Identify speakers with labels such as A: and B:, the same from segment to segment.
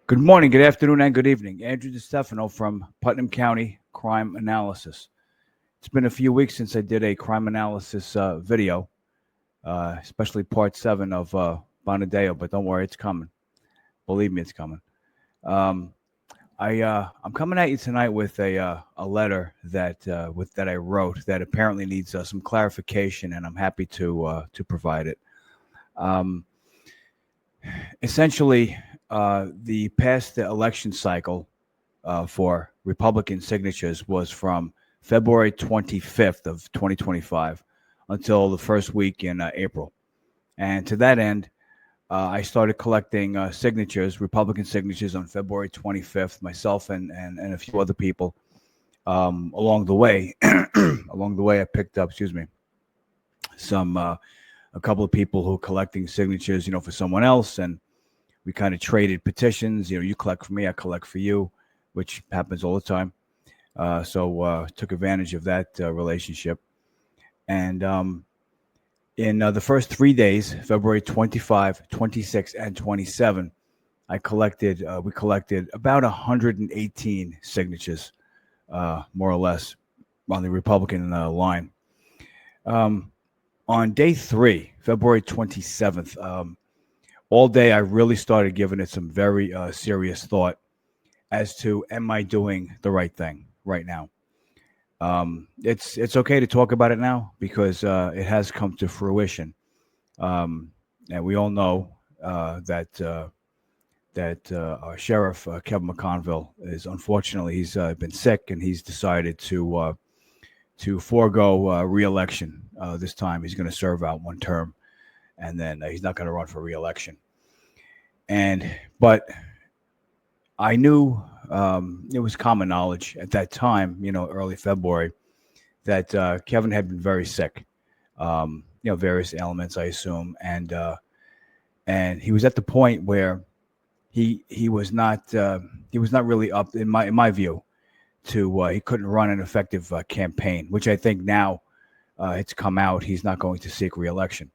A: Good morning, good afternoon, and good evening. Andrew DeStefano from Putnam County Crime Analysis. It's been a few weeks since I did a crime analysis video, especially part 7 of Bonadeo, but don't worry, it's coming. Believe me, it's coming. I'm coming at you tonight with a letter that I wrote that apparently needs some clarification, and I'm happy to provide it. Essentially, the past election cycle for Republican signatures was from February 25th of 2025 until the first week in April. And to that end, I started collecting signatures, Republican signatures, on February 25th, myself and a few other people. Along the way, I picked up, a couple of people who are collecting signatures, for someone else, and we kind of traded petitions. You collect for me, I collect for you, which happens all the time. So took advantage of that relationship. And in the first 3 days, February 25, 26, and 27, we collected about 118 signatures, more or less, on the Republican line. On day 3, February 27th, all day I really started giving it some very serious thought as to, am I doing the right thing right now? It's okay to talk about it now because it has come to fruition. And we all know that our sheriff, Kevin McConville, he's been sick, and he's decided to forego re-election. This time he's going to serve out one term, and then he's not going to run for re-election. But I knew it was common knowledge at that time, early February, that Kevin had been very sick, various ailments, I assume, and he was at the point where he was not really up, in my view, to he couldn't run an effective campaign, which I think now it's come out he's not going to seek re-election.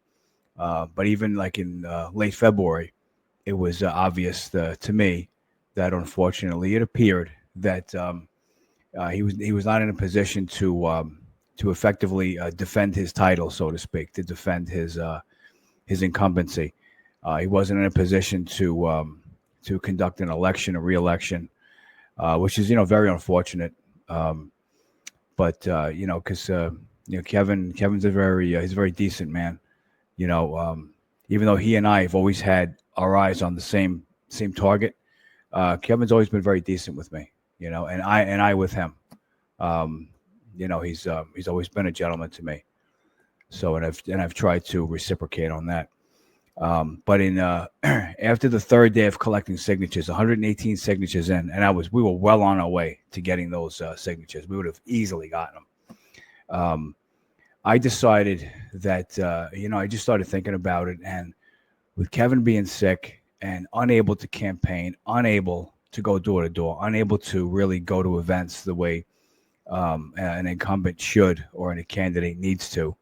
A: But even like in late February, it was obvious to me that unfortunately it appeared that he was not in a position to effectively defend his title, so to speak, to defend his incumbency. He wasn't in a position to conduct an election, a re-election, which is very unfortunate. But because Kevin's he's a very decent man. Even though he and I have always had our eyes on the same target, Kevin's always been very decent with me, and I with him. He's always been a gentleman to me. So, and I've tried to reciprocate on that. But in after the third day of collecting signatures, 118 signatures in, and we were well on our way to getting those signatures. We would have easily gotten them. I decided that I just started thinking about it, and with Kevin being sick and unable to campaign, unable to go door to door, unable to really go to events the way an incumbent should or a candidate needs to,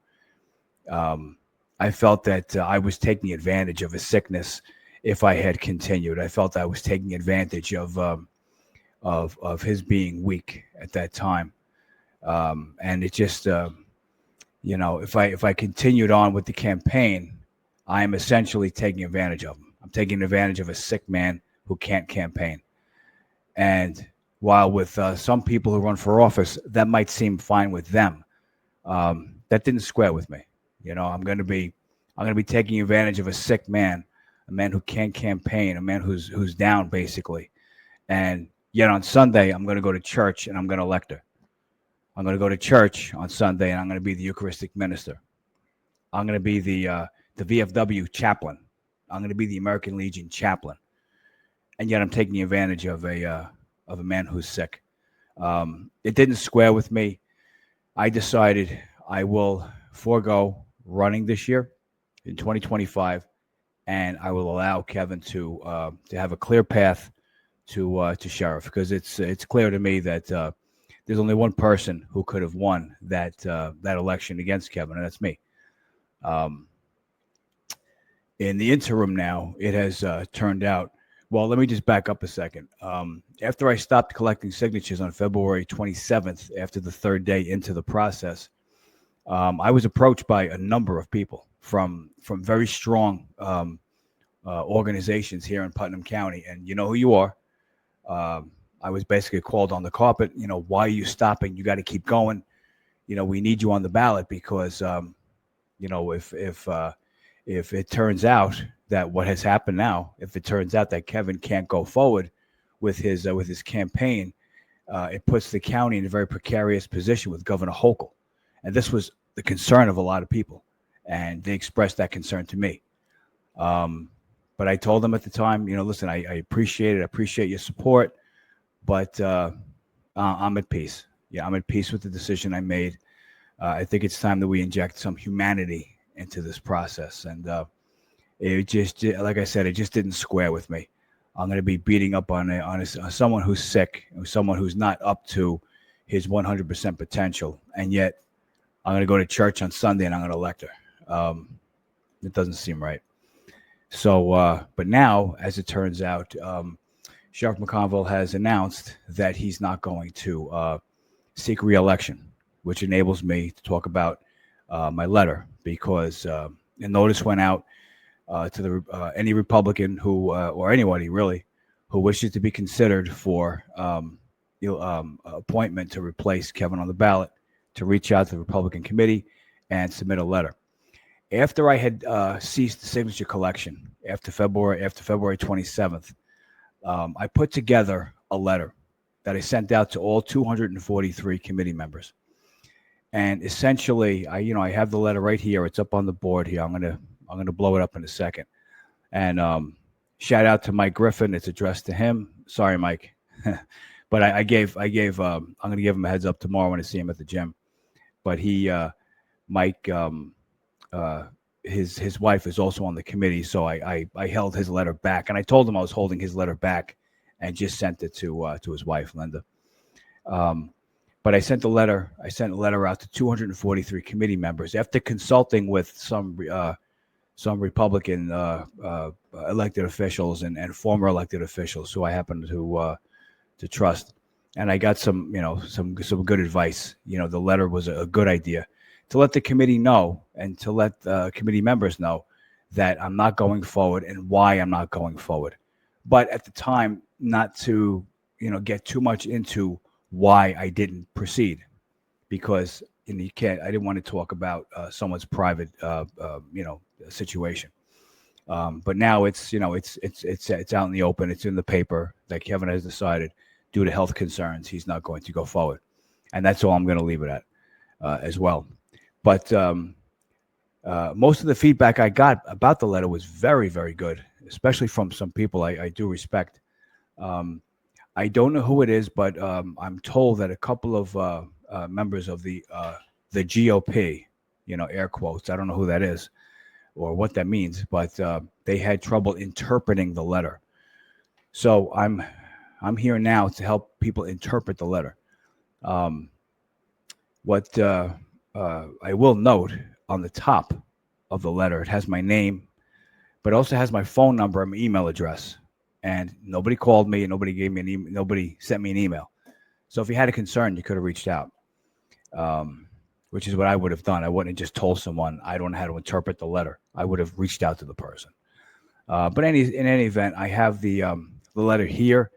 A: I felt that I was taking advantage of his sickness if I had continued. I felt I was taking advantage of his being weak at that time, and it just if I continued on with the campaign, I am essentially taking advantage of him. I'm taking advantage of a sick man who can't campaign. And while with some people who run for office, that might seem fine with them, that didn't square with me. I'm going to be taking advantage of a sick man, a man who can't campaign, a man who's down basically. And yet on Sunday, I'm going to go to church and I'm going to elect her. I'm going to go to church on Sunday and I'm going to be the Eucharistic minister. I'm going to be the VFW chaplain. I'm going to be the American Legion chaplain. And yet I'm taking advantage of a man who's sick. It didn't square with me. I decided I will forego running this year in 2025, and I will allow Kevin to have a clear path to sheriff, because it's clear to me that there's only one person who could have won that election against Kevin, and that's me. In the interim now, it has turned out Well, let me just back up a second. After I stopped collecting signatures on February 27th, after the third day into the process, I was approached by a number of people from very strong organizations here in Putnam County, and you know who you are. I was basically called on the carpet. Why are you stopping? You got to keep going. We need you on the ballot because if it turns out that what has happened now, if it turns out that Kevin can't go forward with his campaign, it puts the county in a very precarious position with Governor Hochul. And this was the concern of a lot of people, and they expressed that concern to me. But I told them at the time, listen, I appreciate it. I appreciate your support, but I'm at peace. Yeah, I'm at peace with the decision I made. I think it's time that we inject some humanity into this process. And it just, like I said, it just didn't square with me. I'm going to be beating up on someone who's sick, someone who's not up to his 100% potential. And yet I'm going to go to church on Sunday and I'm going to elect her. It doesn't seem right. So, but now, as it turns out, Sheriff McConville has announced that he's not going to seek re-election, which enables me to talk about my letter, because a notice went out to any Republican who, or anybody really, who wishes to be considered for appointment to replace Kevin on the ballot, to reach out to the Republican committee and submit a letter. After I had ceased the signature collection after February 27th, I put together a letter that I sent out to all 243 committee members. And essentially, I have the letter right here. It's up on the board here. I'm gonna blow it up in a second. And shout out to Mike Griffin. It's addressed to him. Sorry, Mike, but I'm gonna give him a heads up tomorrow when I see him at the gym. But Mike, his wife is also on the committee, so I held his letter back, and I told him I was holding his letter back, and just sent it to his wife, Linda. But I sent a letter out to 243 committee members after consulting with some Republican elected officials and former elected officials who I happen to trust. And I got some good advice. The letter was a good idea to let the committee know, and to let the committee members know that I'm not going forward and why I'm not going forward. But at the time, not to get too much into why I didn't proceed, because I didn't want to talk about someone's private situation. But now it's out in the open. It's in the paper that Kevin has decided, due to health concerns, he's not going to go forward, and that's all I'm going to leave it at as well. But most of the feedback I got about the letter was very, very good, especially from some people I do respect. I don't know who it is, but I'm told that a couple of members of the GOP, air quotes, I don't know who that is or what that means, but they had trouble interpreting the letter. So I'm here now to help people interpret the letter. What I will note on the top of the letter, it has my name, but it also has my phone number and my email address. And nobody called me, and nobody gave me nobody sent me an email. So if you had a concern, you could have reached out, which is what I would have done. I wouldn't have just told someone I don't know how to interpret the letter. I would have reached out to the person. But in any event, I have the letter here,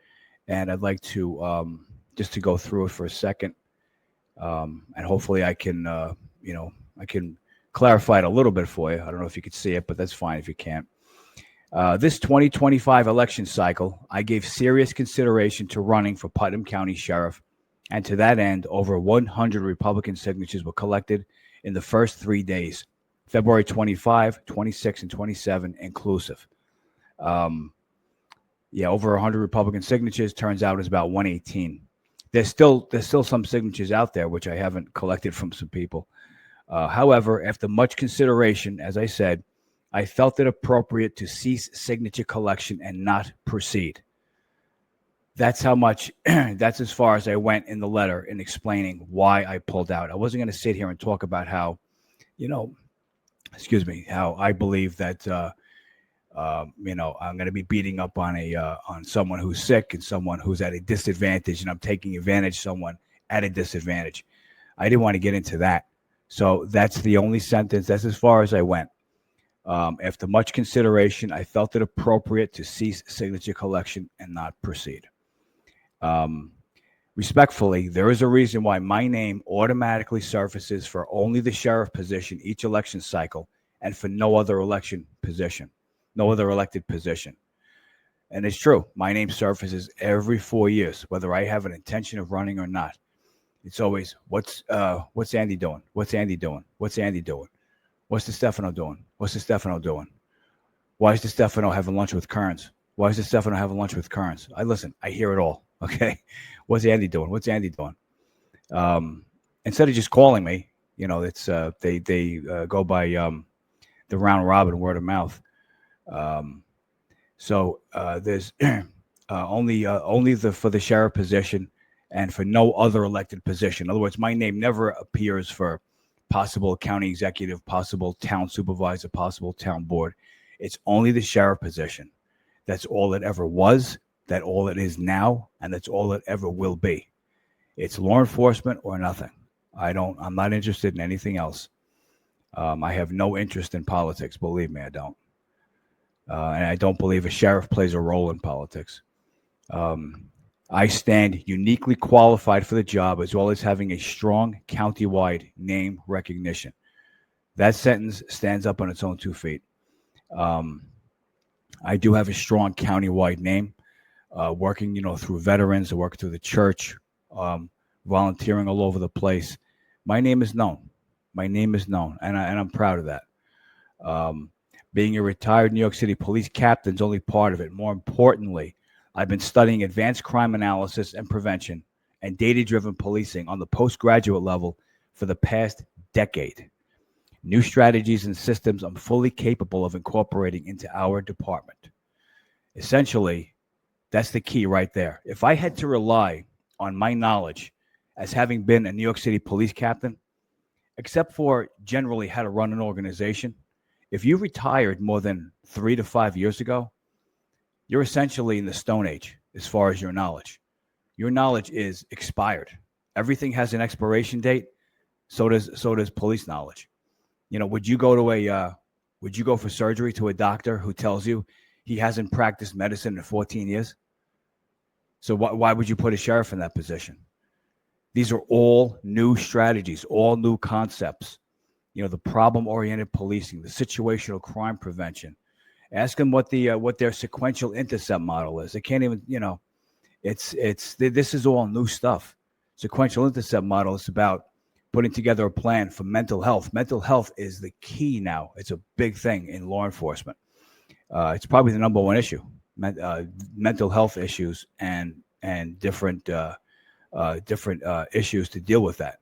A: and I'd like to just to go through it for a second, and hopefully I can I can clarify it a little bit for you. I don't know if you could see it, but that's fine if you can't. This 2025 election cycle, I gave serious consideration to running for Putnam County Sheriff, and to that end, over 100 Republican signatures were collected in the first 3 days, February 25, 26, and 27 inclusive. Over 100 Republican signatures. Turns out it's about 118. There's still some signatures out there which I haven't collected from some people. However, after much consideration, as I said, I felt it appropriate to cease signature collection and not proceed. That's how much, that's as far as I went in the letter in explaining why I pulled out. I wasn't going to sit here and talk about how, how I believe that I'm going to be beating up on on someone who's sick and someone who's at a disadvantage, and I'm taking advantage of someone at a disadvantage. I didn't want to get into that. So that's the only sentence. That's as far as I went. After much consideration, I felt it appropriate to cease signature collection and not proceed. Respectfully, there is a reason why my name automatically surfaces for only the sheriff position each election cycle and for no other elected position. And it's true. My name surfaces every 4 years, whether I have an intention of running or not. It's always, what's Andy doing? What's Andy doing? What's Andy doing? What's DeStefano doing? What's DeStefano doing? Why is DeStefano having lunch with Kearns? Why is DeStefano having lunch with Kearns? I hear it all. Okay. What's Andy doing? What's Andy doing? Instead of just calling me, it's they go by the round robin word of mouth. So there's only for the sheriff position and for no other elected position. In other words, my name never appears for possible county executive, possible town supervisor, possible town board. It's only the sheriff position. That's all it ever was, that's all it is now, and that's all it ever will be. It's law enforcement or nothing. I'm not interested in anything else. I have no interest in politics. Believe me, I don't. And I don't believe a sheriff plays a role in politics. I stand uniquely qualified for the job, as well as having a strong countywide name recognition. That sentence stands up on its own 2 feet. I do have a strong countywide name, working, through veterans, I work through the church, volunteering all over the place. My name is known. And I'm proud of that. Being a retired New York City police captain is only part of it. More importantly, I've been studying advanced crime analysis and prevention and data-driven policing on the postgraduate level for the past decade. New strategies and systems I'm fully capable of incorporating into our department. Essentially, that's the key right there. If I had to rely on my knowledge as having been a New York City police captain, except for generally how to run an organization, if you retired more than 3 to 5 years ago, you're essentially in the Stone Age as far as your knowledge. Your knowledge is expired. Everything has an expiration date. So does police knowledge. Would you go for surgery to a doctor who tells you he hasn't practiced medicine in 14 years? So why would you put a sheriff in that position? These are all new strategies, all new concepts. The problem-oriented policing, the situational crime prevention. Ask them what their sequential intercept model is. They can't even, this is all new stuff. Sequential intercept model is about putting together a plan for mental health. Mental health is the key now. It's a big thing in law enforcement. It's probably the number one issue. Mental health issues and different issues to deal with that.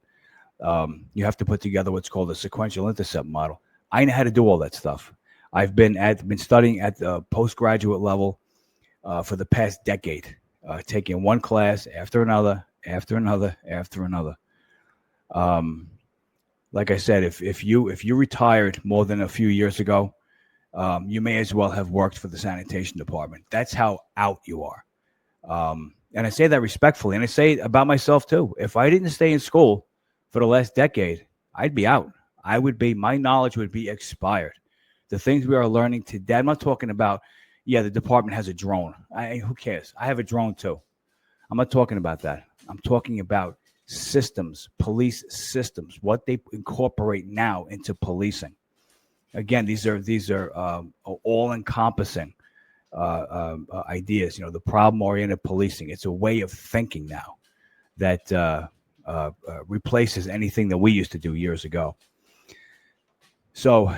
A: You have to put together what's called a sequential intercept model. I know how to do all that stuff. I've been studying at the postgraduate level for the past decade, taking one class after another. Like I said, if you retired more than a few years ago, you may as well have worked for the sanitation department. That's how out you are. And I say that respectfully, and I say it about myself too. If I didn't stay in school for the last decade, I'd be out. My knowledge would be expired. The things we are learning today, I'm not talking about, the department has a drone. Who cares? I have a drone too. I'm not talking about that. I'm talking about systems, police systems, what they incorporate now into policing. Again, these are all-encompassing ideas. The problem-oriented policing. It's a way of thinking now that replaces anything that we used to do years ago. So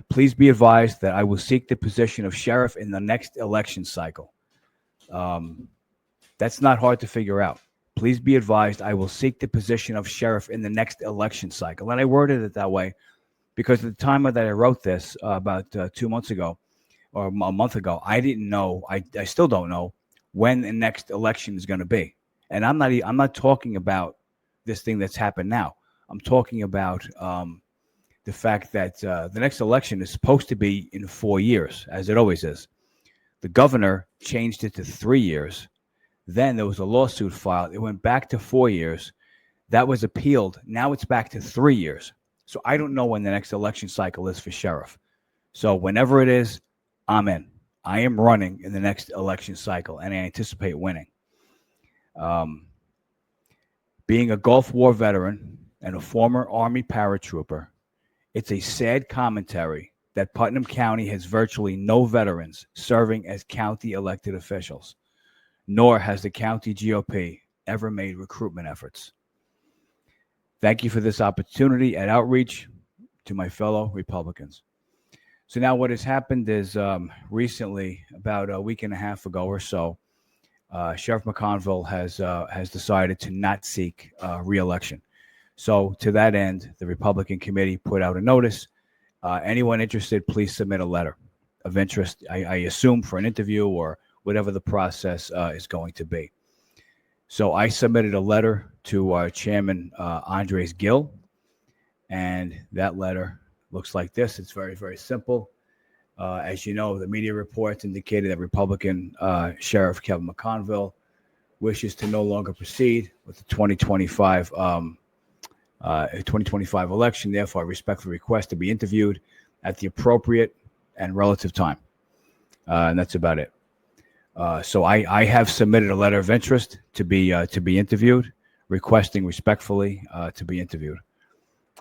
A: please be advised that I will seek the position of sheriff in the next election cycle. That's not hard to figure out. Please be advised I will seek the position of sheriff in the next election cycle. And I worded it that way because at the time that I wrote this about 2 months ago or a month ago, I didn't know, I still don't know when the next election is going to be. And I'm not talking about this thing that's happened now. I'm talking about the fact that the next election is supposed to be in 4 years, as it always is. The governor changed it to 3 years. Then there was a lawsuit filed. It went back to 4 years. That was appealed. Now it's back to 3 years. So I don't know when the next election cycle is for sheriff. So whenever it is, I'm in. I am running in the next election cycle, and I anticipate winning. Being a Gulf War veteran and a former Army paratrooper, it's a sad commentary that Putnam County has virtually no veterans serving as county elected officials, nor has the county GOP ever made recruitment efforts. Thank you for this opportunity and outreach to my fellow Republicans. So now what has happened is recently, about a week and a half ago or so, Sheriff McConville has decided to not seek re-election. So to that end, the Republican committee put out a notice. Anyone interested, please submit a letter of interest, I assume for an interview or whatever the process is going to be. So I submitted a letter to our chairman, Andres Gill, and that letter looks like this. It's very, very simple. As you know, the media reports indicated that Republican Sheriff Kevin McConville wishes to no longer proceed with the 2025 election. Therefore, I respectfully request to be interviewed at the appropriate and relative time. And that's about it. So I have submitted a letter of interest to be interviewed, requesting respectfully to be interviewed.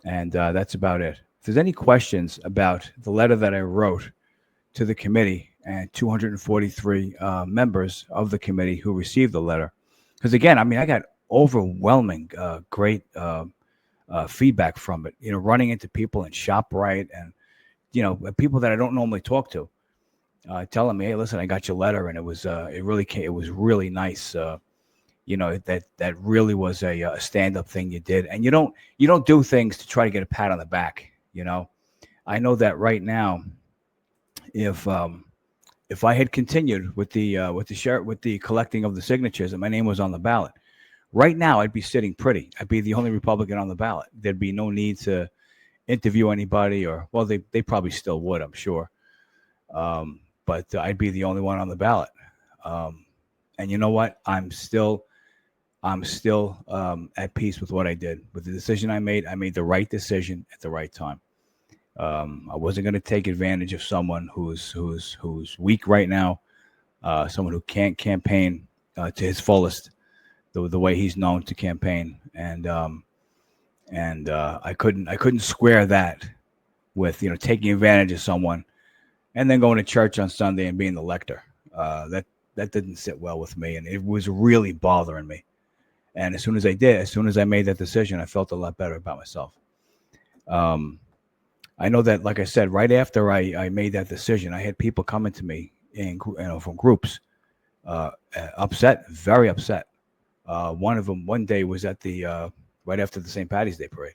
A: And that's about it. If there's any questions about the letter that I wrote to the committee and 243 members of the committee who received the letter, because again, I mean, I got overwhelming, great feedback from it. You know, running into people in ShopRite and people that I don't normally talk to, telling me, "Hey, listen, I got your letter, and it was really nice. That really was a stand-up thing you did, and you don't do things to try to get a pat on the back. I know that right now, if I had continued with the collecting of the signatures and my name was on the ballot, right now I'd be sitting pretty. I'd be the only Republican on the ballot. There'd be no need to interview anybody, or well, they probably still would, I'm sure. But I'd be the only one on the ballot. And you know what? I'm still at peace with what I did, with the decision I made. I made the right decision at the right time. I wasn't going to take advantage of someone who's weak right now, someone who can't campaign to his fullest, the way he's known to campaign, and I couldn't square that with taking advantage of someone and then going to church on Sunday and being the lector. That didn't sit well with me, and it was really bothering me. And as soon as I made that decision, I felt a lot better about myself. I know that, like I said, right after I made that decision, I had people coming to me from groups, upset, very upset. One of them one day was at the right after the St. Patty's Day parade,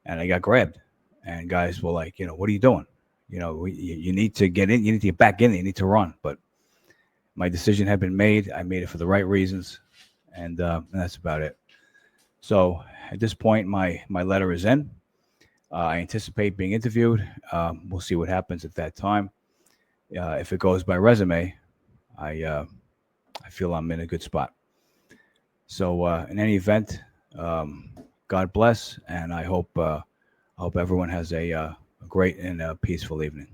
A: and I got grabbed, and guys were like, "What are you doing? You need to get in. You need to get back in. You need to run." But my decision had been made. I made it for the right reasons, and that's about it. So at this point, my letter is in. I anticipate being interviewed. We'll see what happens at that time. If it goes by resume, I feel I'm in a good spot. So in any event, God bless, and I hope everyone has a great and peaceful evening.